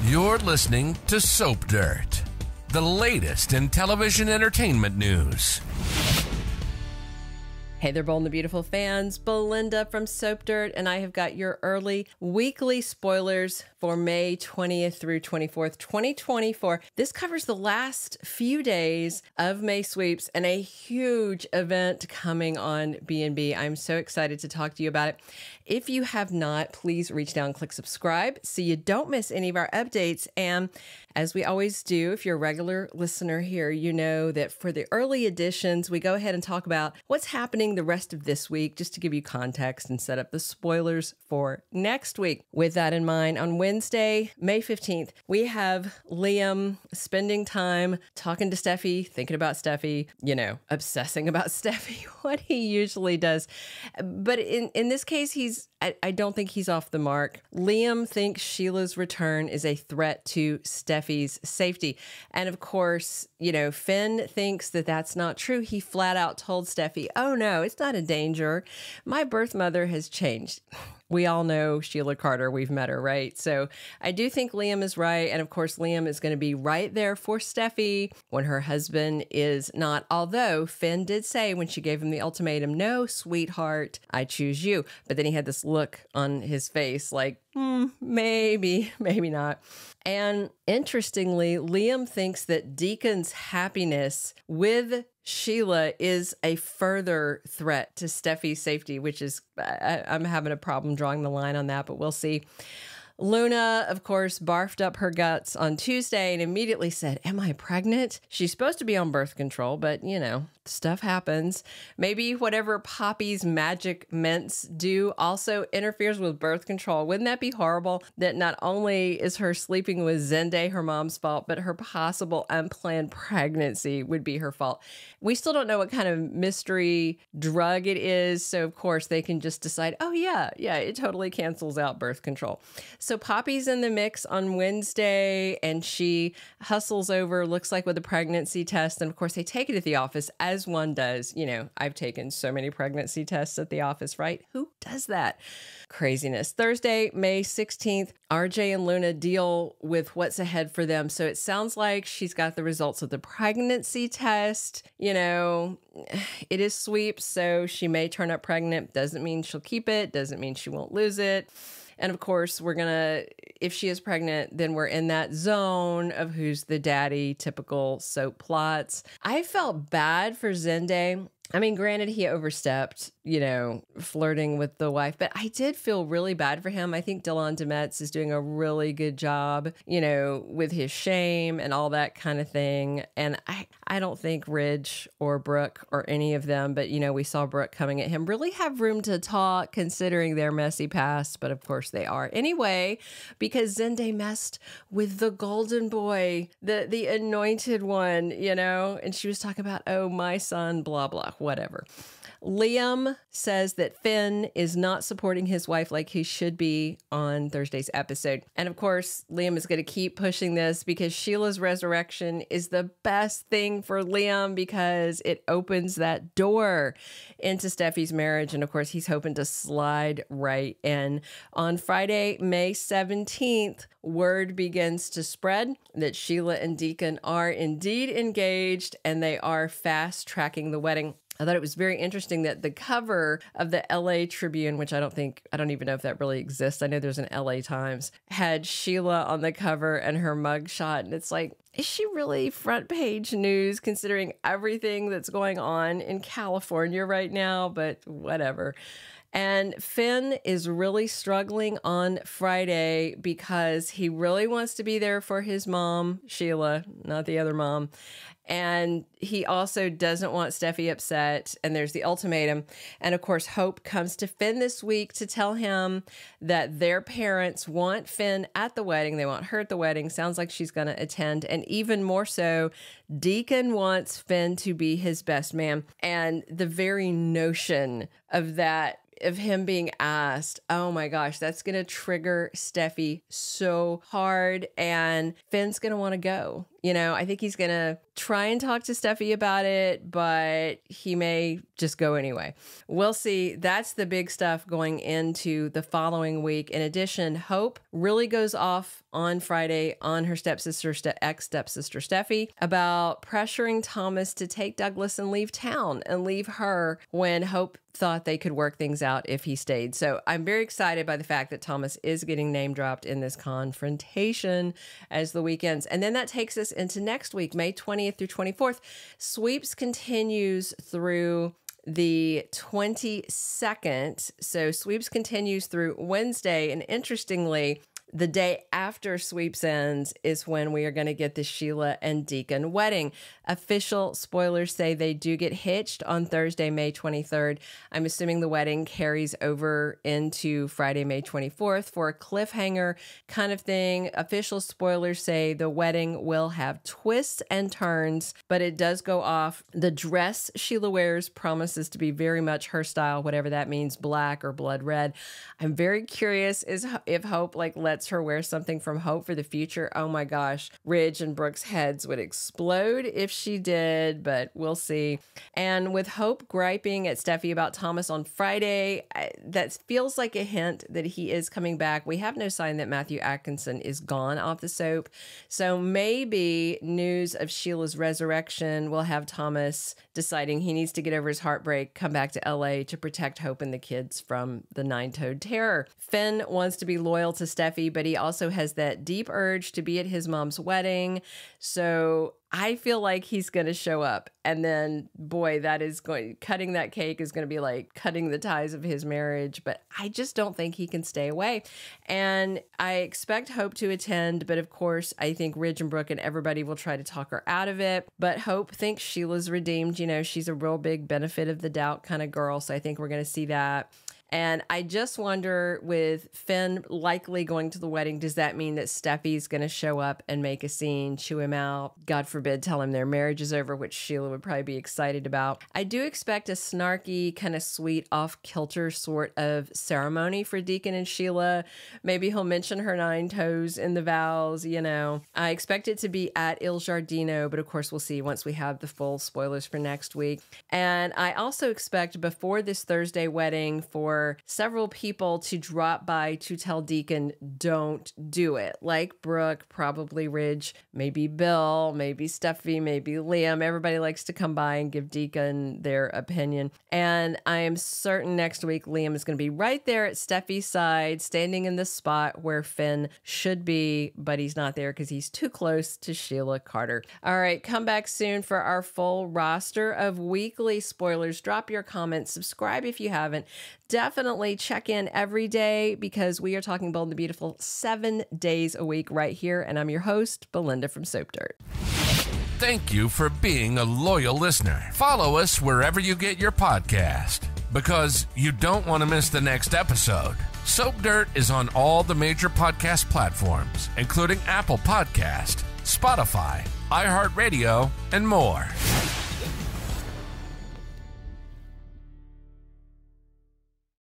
You're listening to Soap Dirt, the latest in television entertainment news. Hey there, Bold and the Beautiful fans. Belinda from Soap Dirt, and I have got your early weekly spoilers for May 20th through 24th, 2024. This covers the last few days of May sweeps and a huge event coming on B&B. I'm so excited to talk to you about it. If you have not, please reach down, click subscribe so you don't miss any of our updates. And as we always do, if you're a regular listener here, you know that for the early editions, we go ahead and talk about what's happening the rest of this week, just to give you context and set up the spoilers for next week. With that in mind, on Wednesday, May 15th, we have Liam spending time talking to Steffy, thinking about Steffy, obsessing about Steffy, what he usually does. But in this case, I don't think he's off the mark. Liam thinks Sheila's return is a threat to Steffy's safety. And of course, Finn thinks that that's not true. He flat out told Steffy, oh no, it's not a danger. My birth mother has changed. We all know Sheila Carter. We've met her, right? So I do think Liam is right. And of course, Liam is going to be right there for Steffy when her husband is not. Although Finn did say when she gave him the ultimatum, no, sweetheart, I choose you. But then he had this look on his face like, maybe not. And interestingly, Liam thinks that Deacon's happiness with Sheila is a further threat to Steffy's safety, which is, I'm having a problem drawing the line on that, but we'll see. Luna, of course, barfed up her guts on Tuesday and immediately said, am I pregnant? She's supposed to be on birth control, but stuff happens. Maybe whatever Poppy's magic mints do also interferes with birth control. Wouldn't that be horrible? That not only is her sleeping with Zende her mom's fault, but her possible unplanned pregnancy would be her fault. We still don't know what kind of mystery drug it is. So of course they can just decide, oh yeah, it totally cancels out birth control. So Poppy's in the mix on Wednesday and she hustles over, looks like with a pregnancy test. And of course they take it at the office as one does. I've taken so many pregnancy tests at the office, right? Who does that? Craziness. Thursday, May 16th, RJ and Luna deal with what's ahead for them. So it sounds like she's got the results of the pregnancy test. It is sweeps, so she may turn up pregnant. Doesn't mean she'll keep it. Doesn't mean she won't lose it. And of course, if she is pregnant, then we're in that zone of who's the daddy, typical soap plots. I felt bad for Zende. I mean, granted, he overstepped, flirting with the wife, but I did feel really bad for him. I think Delon de Metz is doing a really good job, with his shame and all that kind of thing. And I don't think Ridge or Brooke or any of them, but, we saw Brooke coming at him, really have room to talk considering their messy past. But of course they are. Anyway, because Zende messed with the golden boy, the anointed one, and she was talking about, oh, my son, blah, blah. Whatever. Liam says that Finn is not supporting his wife like he should be on Thursday's episode. And of course, Liam is going to keep pushing this because Sheila's resurrection is the best thing for Liam because it opens that door into Steffy's marriage. And of course, he's hoping to slide right in. On Friday, May 17th, word begins to spread that Sheila and Deacon are indeed engaged and they are fast tracking the wedding. I thought it was very interesting that the cover of the LA Tribune, which I don't even know if that really exists. I know there's an LA Times, had Sheila on the cover and her mugshot. And it's like, is she really front page news considering everything that's going on in California right now? But whatever. And Finn is really struggling on Friday because he really wants to be there for his mom, Sheila, not the other mom. And he also doesn't want Steffy upset. And there's the ultimatum. And of course, Hope comes to Finn this week to tell him that their parents want Finn at the wedding. They want her at the wedding. Sounds like she's going to attend. And even more so, Deacon wants Finn to be his best man. And the very notion of that of him being asked, oh my gosh, that's going to trigger Steffy so hard, and Finn's going to want to go. You know, I think he's going to try and talk to Steffy about it, but he may just go anyway. We'll see. That's the big stuff going into the following week. In addition, Hope really goes off on Friday on her ex-stepsister Steffy about pressuring Thomas to take Douglas and leave town and leave her, when Hope thought they could work things out if he stayed. So I'm very excited by the fact that Thomas is getting name dropped in this confrontation as the weekends. And then that takes us into next week, May 20th through 24th. Sweeps continues through the 22nd. So Sweeps continues through Wednesday. And interestingly, the day after Sweeps ends is when we are going to get the Sheila and Deacon wedding. Official spoilers say they do get hitched on Thursday, May 23rd. I'm assuming the wedding carries over into Friday, May 24th for a cliffhanger kind of thing. Official spoilers say the wedding will have twists and turns, but it does go off. The dress Sheila wears promises to be very much her style, whatever that means, black or blood red. I'm very curious if Hope lets her wear something from Hope for the future. Oh my gosh, Ridge and Brooke's heads would explode if she did, but we'll see. And with Hope griping at Steffy about Thomas on Friday, that feels like a hint that he is coming back. We have no sign that Matthew Atkinson is gone off the soap. So maybe news of Sheila's resurrection will have Thomas deciding he needs to get over his heartbreak, come back to LA to protect Hope and the kids from the Nine-Toed Terror. Finn wants to be loyal to Steffy, but he also has that deep urge to be at his mom's wedding. So I feel like he's going to show up. And then, boy, cutting that cake is going to be like cutting the ties of his marriage. But I just don't think he can stay away. And I expect Hope to attend. But of course, I think Ridge and Brooke and everybody will try to talk her out of it. But Hope thinks Sheila's redeemed. You know, she's a real big benefit of the doubt kind of girl. So I think we're going to see that. And I just wonder, with Finn likely going to the wedding, does that mean that Steffy's going to show up and make a scene, chew him out, God forbid, tell him their marriage is over, which Sheila would probably be excited about. I do expect a snarky, kind of sweet, off-kilter sort of ceremony for Deacon and Sheila. Maybe he'll mention her 9 toes in the vows, you know. I expect it to be at Il Giardino, but of course we'll see once we have the full spoilers for next week. And I also expect before this Thursday wedding for several people to drop by to tell Deacon, don't do it. Like Brooke, probably Ridge, maybe Bill, maybe Steffy, maybe Liam. Everybody likes to come by and give Deacon their opinion. And I am certain next week Liam is going to be right there at Steffy's side, standing in the spot where Finn should be, but he's not there because he's too close to Sheila Carter. All right, come back soon for our full roster of weekly spoilers. Drop your comments, subscribe if you haven't. Definitely check in every day because we are talking Bold and the Beautiful 7 days a week right here. And I'm your host, Belinda from Soap Dirt. Thank you for being a loyal listener. Follow us wherever you get your podcast because you don't want to miss the next episode. Soap Dirt is on all the major podcast platforms, including Apple Podcast, Spotify, iHeartRadio, and more.